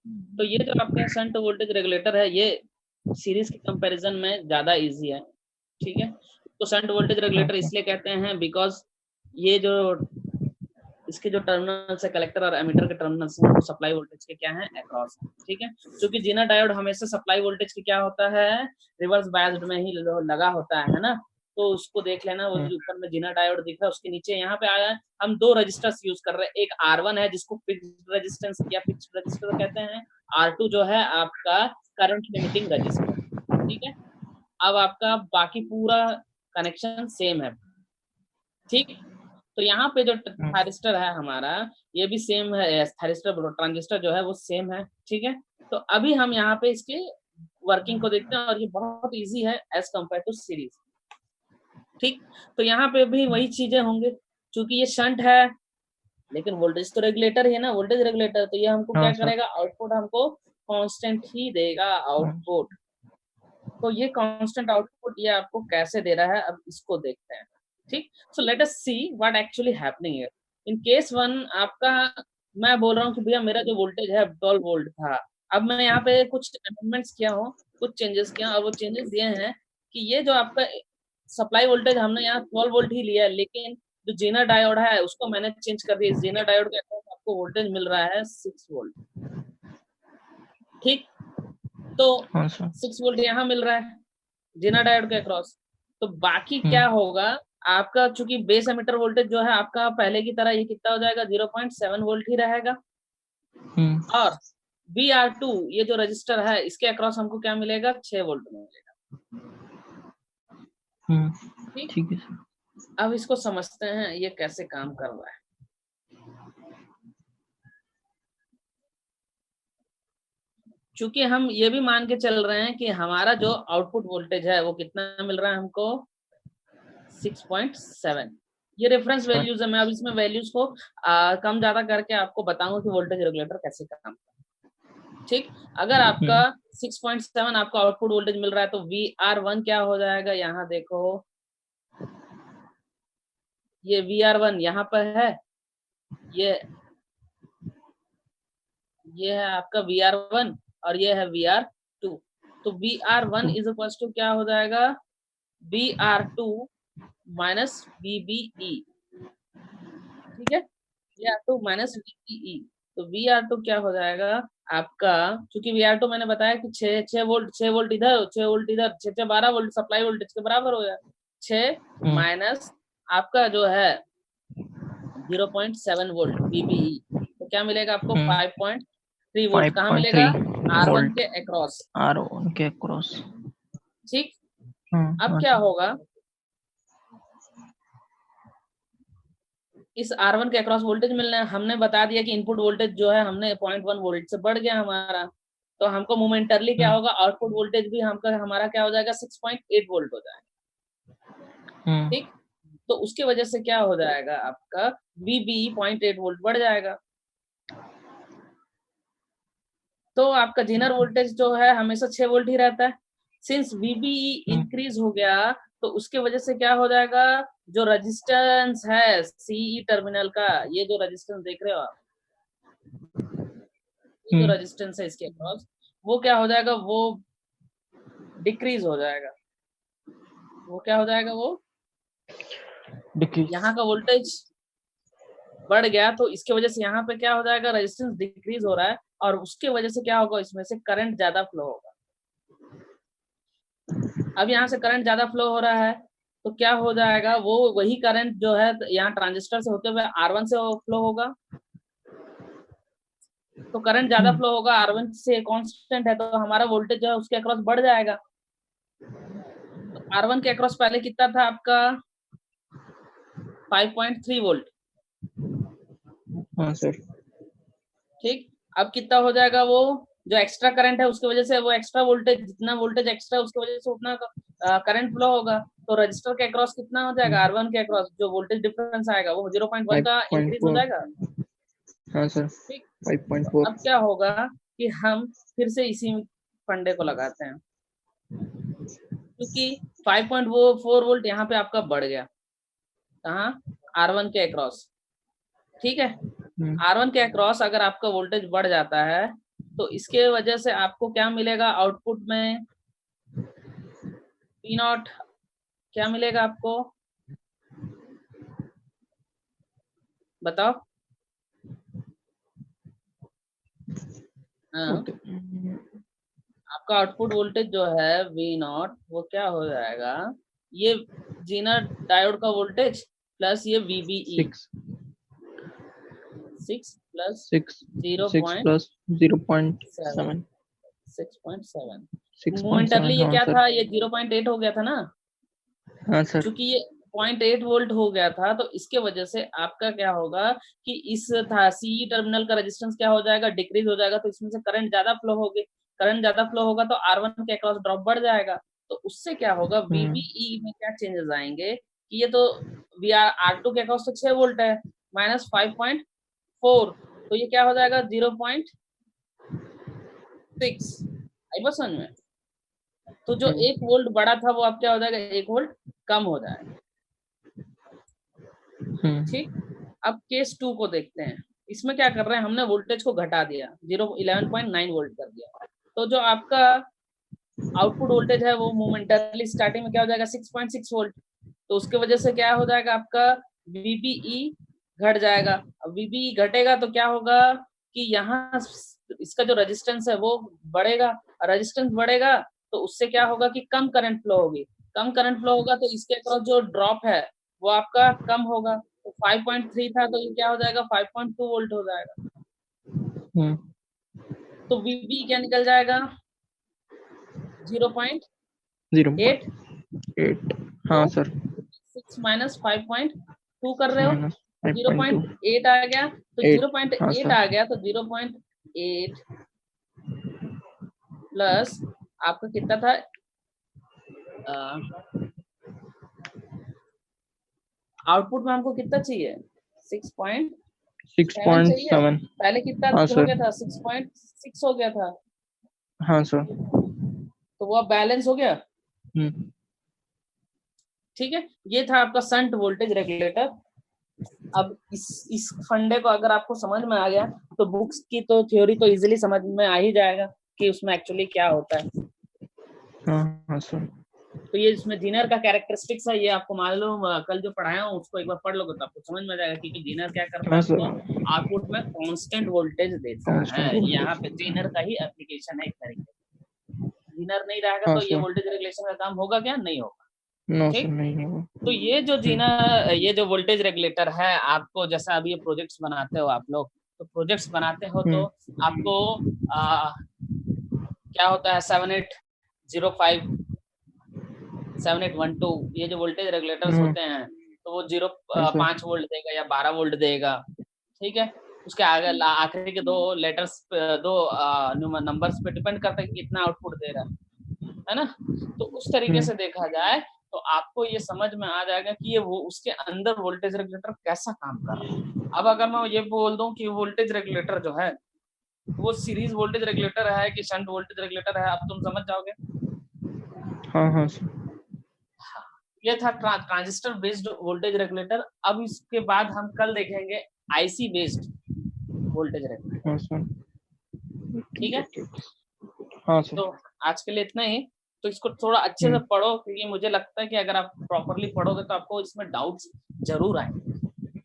तो ये जो आपके शंट वोल्टेज रेगुलेटर है ये सीरीज के कंपैरिजन में ज्यादा इजी है, ठीक है। तो शंट वोल्टेज रेगुलेटर अच्छा। इसलिए कहते हैं बिकॉज ये जो इसके जो टर्मिनल्स है कलेक्टर और एमीटर के टर्मिनल्स हैं वो सप्लाई वोल्टेज के क्या है अक्रॉस है, ठीक है। क्योंकि जीना डायोड हमेशा सप्लाई वोल्टेज की क्या होता है रिवर्स बायस्ड में ही लगा होता है ना। तो उसको देख लेना, वो जो ऊपर में जीना डायोड दिख रहा है उसके नीचे यहाँ पे आया हम दो रजिस्टर्स यूज कर रहे हैं। एक R1 है जिसको फिक्स्ड रेजिस्टेंस या फिक्स्ड रजिस्टर कहते हैं, R2 जो है आपका करंट लिमिटिंग रजिस्टर, ठीक है। अब आपका बाकी पूरा कनेक्शन सेम है, ठीक। तो यहाँ पे जो थारिस्टर है हमारा ये भी सेम है, थारिस्टर ट्रांजिस्टर जो है वो सेम है, ठीक है। तो अभी हम यहाँ पे इसके वर्किंग को देखते हैं और ये बहुत इजी है एज कम्पेयर टू सीरीज, ठीक। तो यहाँ पे भी वही चीजें होंगे, क्योंकि ये शंट है लेकिन वोल्टेज तो रेगुलेटर है ना, वोल्टेज रेगुलेटर, तो ये हमको क्या हाँ सर। करेगा आउटपुट हमको कांस्टेंट ही देगा आउटपुट। तो ये कांस्टेंट आउटपुट ये आपको कैसे दे रहा है अब इसको देखते हैं, ठीक। So let us see what actually happening here in case one. आपका मैं बोल रहा हूँ कि भैया मेरा जो वोल्टेज है 12 वोल्ट था, अब मैं यहाँ पे कुछ अमेंडमेंट्स किया हूँ, कुछ चेंजेस किया और वो चेंजेस ये हैं कि ये जो आपका सप्लाई वोल्टेज हमने यहाँ 12 वोल्ट ही लिया है, लेकिन जो जेनर डायोड है उसको मैंने चेंज कर दिया। जेनर डायोड के अकॉर्डिंग आपको वोल्टेज मिल रहा है 6 वोल्ट, ठीक। तो हाँ सर। 6 वोल्ट यहाँ मिल रहा है जेनर डायोड के अक्रॉस। तो बाकी क्या होगा आपका, चूंकि बेस एमिटर वोल्टेज जो है आपका पहले की तरह ये कितना हो जाएगा 0.7 वोल्ट ही रहेगा। और VR2 ये जो रजिस्टर है इसके अक्रॉस हमको क्या मिलेगा 6 वोल्ट मिलेगा, ठीक। ठीक है सर। अब इसको समझते हैं ये कैसे काम कर रहा है। चूंकि हम ये भी मान के चल रहे हैं कि हमारा जो आउटपुट वोल्टेज है वो कितना मिल रहा है हमको 6.7। ये रेफरेंस वैल्यूज है, मैं अब इसमें वैल्यूज को कम ज्यादा करके आपको बताऊंगा कि वोल्टेज रेगुलेटर कैसे काम करता है, ठीक। अगर आपका 6.7 आपका आउटपुट वोल्टेज मिल रहा है तो VR1 क्या हो जाएगा, यहाँ देखो ये VR1 यहाँ पर है, ये है आपका VR1 और ये है VR2। तो VR1 इज इक्वल टू क्या हो जाएगा VR2 माइनस VBE, ठीक है। VR2 minus VBE। तो VR2 क्या हो जाएगा आपका, क्योंकि VR2 मैंने बताया कि 6 वोल्ट 6 वोल्ट इधर 6 वोल्ट इधर 6 12 वोल्ट सप्लाई वोल्टेज के बराबर हो गया। 6 माइनस आपका जो है 0.7 वोल्ट VBE, तो क्या मिलेगा आपको 5.3 वोल्ट। कहाँ मिलेगा 5.3 R1 वोल्ट के अक्रॉस, R1 के क्रॉस। ठीक। अब क्या होगा इस R1 के अक्रॉस वोल्टेज मिलना है, हमने बता दिया कि इनपुट वोल्टेज जो है हमने 0.1 वोल्ट से बढ़ गया हमारा, तो हमको मोमेंटरली क्या होगा आउटपुट वोल्टेज भी हमारा क्या हो जाएगा 6.8 वोल्ट हो जाएगा, ठीक। तो उसके वजह से क्या हो जाएगा आपका VBE 0.8 वोल्ट बढ़ जाएगा। तो आपका जेनर वोल्टेज जो है हमेशा 6 वोल्ट ही रहता है। सिंस VBE इंक्रीज हो गया तो उसके वजह से क्या हो जाएगा जो रेजिस्टेंस है CE टर्मिनल का, ये जो रेजिस्टेंस देख रहे हो आप, ये जो रेजिस्टेंस है इसके अक्रॉस वो क्या हो जाएगा वो डिक्रीज हो जाएगा। वो क्या हो जाएगा वो यहाँ का वोल्टेज बढ़ गया तो इसके वजह से यहाँ पे क्या हो जाएगा रेजिस्टेंस डिक्रीज हो रहा है और उसके वजह से क्या होगा इसमें से करंट ज्यादा फ्लो होगा। अब यहाँ से करंट ज्यादा फ्लो हो रहा है तो क्या हो जाएगा वो वही करंट जो है यहाँ ट्रांजिस्टर से होते हुए R1 से फ्लो होगा, तो करंट ज्यादा फ्लो होगा R1 से कांस्टेंट है तो हमारा वोल्टेज जो है उसके अक्रॉस बढ़ जाएगा। तो R1 के अक्रॉस पहले कितना था आपका 5.3 वोल्ट, हाँ सर। ठीक। अब कितना हो जाएगा वो जो एक्स्ट्रा करंट है उसकी वजह से वो एक्स्ट्रा वोल्टेज जितना वोल्टेज एक्स्ट्रा उसकी वजह से उतना करंट फ्लो होगा, तो रजिस्टर के अक्रॉस कितना हो जाएगा R1 के अक्रॉस जो वोल्टेज डिफरेंस आएगा वो 0.1 का इंक्रीज हो जाएगा, हाँ सर। ठीक। 5.4। अब क्या होगा कि हम फिर से इसी फंडे को लगाते हैं क्योंकि 5.4 वोल्ट यहाँ पे आपका बढ़ गया कहाँ R1 के अक्रॉस, ठीक है। R1 के अक्रॉस अगर आपका वोल्टेज बढ़ जाता है तो इसके वजह से आपको क्या मिलेगा आउटपुट में, पी नॉट क्या मिलेगा आपको, बताओ। हाँ, आपका आउटपुट वोल्टेज जो है वी नॉट वो क्या हो जाएगा, ये जीनर डायोड का वोल्टेज प्लस ये वीबीई 6 प्लस 6 plus 0.7 6.7 मोमेंटरली ये हाँ क्या सर। था, ये 0.8 हो गया था ना, हाँ सर। क्योंकि ये 0.8 वोल्ट हो गया था, तो इसके वजह से आपका क्या होगा कि इस था सी टर्मिनल का रेजिस्टेंस क्या हो जाएगा, डिक्रीज हो जाएगा, तो इसमें से करंट ज्यादा फ्लो होगी, करंट ज्यादा फ्लो होगा तो R1 के अक्रॉस ड्रॉप बढ़ जाएगा, तो उससे क्या होगा वीबीई में क्या चेंजेस आएंगे कि ये तो वी आर R2 के अक्रॉस तो 6 वोल्ट है माइनस 5.4, तो ये क्या हो जाएगा 0.6, आई बस समझ में। तो जो 1 वोल्ट बड़ा था वो अब क्या हो जाएगा 1 वोल्ट कम हो जाएगा। ठीक, अब केस 2 को देखते हैं, इसमें क्या कर रहे हैं, हमने वोल्टेज को घटा दिया 11.9 वोल्ट कर दिया, तो जो आपका आउटपुट वोल्टेज है वो मोमेंटरली स्टार्टिंग में क्या हो जाएगा 6.6 वोल्ट, तो उसके वजह से क्या हो जाएगा आपका वीबीई घट जाएगा। अब वीबीई घटेगा तो क्या होगा कि यहाँ इसका जो रेजिस्टेंस है वो बढ़ेगा, रेजिस्टेंस बढ़ेगा तो उससे क्या होगा कि कम करंट फ्लो होगी, कम करंट फ्लो होगा तो इसके अक्रॉस जो ड्रॉप है वो आपका कम होगा, तो 5.3 था तो ये क्या हो जाएगा 5.2 वोल्ट हो जाएगा। तो वीबी क्या निकल जाएगा 0.8 हाँ सर। 6 माइनस 5.2 कर रहे हो, 0.8 आ गया, तो 0.8 आ गया, तो 0.8 प्लस आपका कितना था, आउटपुट में हमको कितना चाहिए 6.7 चाहिए, पहले कितना हो गया था 6.6 हो गया था। हाँ सर। तो वो अब बैलेंस हो गया। ठीक है, ये था आपका शंट वोल्टेज रेगुलेटर। अब इस फंडे को अगर आपको समझ में आ गया तो बुक्स की तो थ्योरी तो इजीली समझ में आ ही जाएगा कि उसमें एक्चुअली क्या होता है। हाँ सर। तो ये इसमें जीनर का कैरेक्टरिस्टिक्स है, ये आपको मालूम, कल जो पढ़ाया हूँ उसको एक बार पढ़ लोगे तो आपको समझ में आ जाएगा कि जीनर क्या करता है, आपको आउटपुट में कांस्टेंट वोल्टेज देता है। यहाँ पे जीनर का ही एप्लीकेशन है एक तरीके से, जीनर नहीं रहेगा तो ये वोल्टेज रेगुलेशन का काम होगा क्या, नहीं होगा। ठीक, तो ये जो जीनर, ये जो वोल्टेज रेगुलेटर है, आपको जैसा अभी ये प्रोजेक्ट्स बनाते हो आप लोग, तो प्रोजेक्ट्स बनाते हो तो आपको क्या होता है 7805 7812 ये जो वोल्टेज रेगुलेटर्स होते हैं तो वो 5 वोल्ट देगा या 12 वोल्ट देगा। ठीक है, उसके आगे आखिरी के दो लेटर्स दो नंबर्स पे डिपेंड करता है कि कितना आउटपुट दे रहा है ना। तो उस तरीके से देखा जाए तो आपको ये समझ में आ जाएगा कि ये वो उसके अंदर वोल्टेज रेगुलेटर कैसा काम कर रहा है। अब अगर मैं ये बोल दूं कि वोल्टेज रेगुलेटर जो है वो सीरीज वोल्टेज रेगुलेटर है कि शंट वोल्टेज रेगुलेटर है, अब तुम समझ जाओगे। हाँ ये था ट्रांजिस्टर बेस्ड वोल्टेज रेगुलेटर। अब इसके बाद हम कल देखेंगे आईसी बेस्ड वोल्टेज रेगुलेटर। ठीक है, हाँ सर। तो आज के लिए इतना ही, तो इसको थोड़ा अच्छे से पढ़ो क्योंकि मुझे लगता है कि अगर आप प्रॉपरली पढ़ोगे तो आपको इसमें डाउट्स जरूर आएंगे।